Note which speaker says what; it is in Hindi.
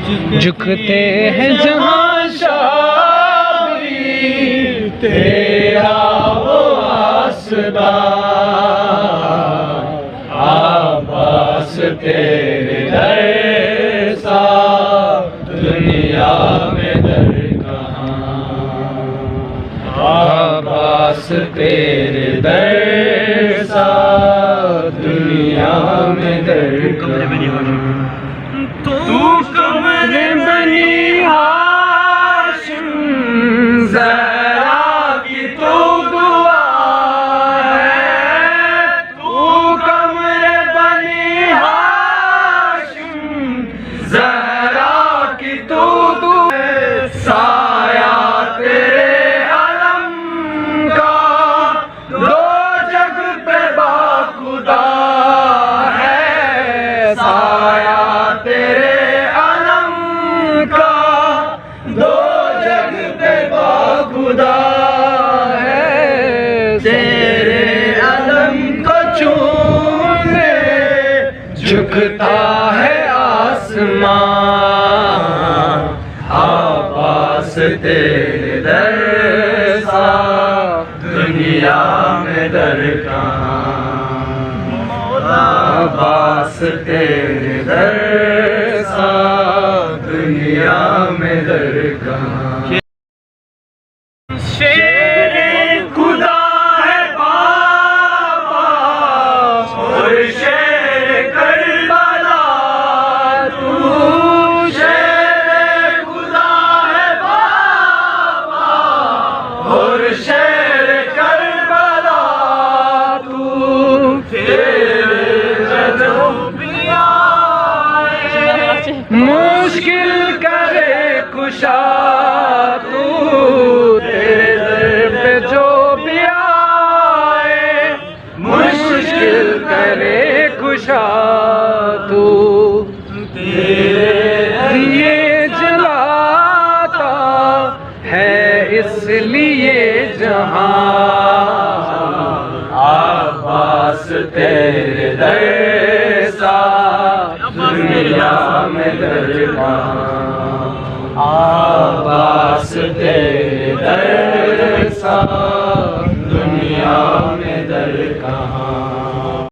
Speaker 1: झुकते हैं जहाँ शाबरी तेरा वो आसदा, आबास तेरे दर सा दुनिया में दर कहाँ, आबास तेरे दर सा दुनिया में दर कहाँ। तू कमर बनी हाशिम ज़हरा की तो दुआ है, तू कमर बनी हाशिम ज़हरा की तो दुआ है, साया तेरे अलम का दो जग पे बाखुदा है, साया तेरे अलम का दो जग पे बाखुदा है, तेरे अलम को चूमने झुकता है आसमान, आबास तेरे दर सा दुनिया में दर कहाँ, आबास तेरे दर सा दुनिया में दर कहाँ। शेरे खुदा है बाबा और शेर करबला तू, शेरे खुदा है बाबा और शेर करबला तू, मुश्किल करे कुशा तू, तेरे दर पे जो भी आए, मुश्किल करे कुशा तू, तेरे लिए जलाता है इसलिए जहां, आबास तेरे दर सा दुनिया में दर कहाँ, आबास तेरे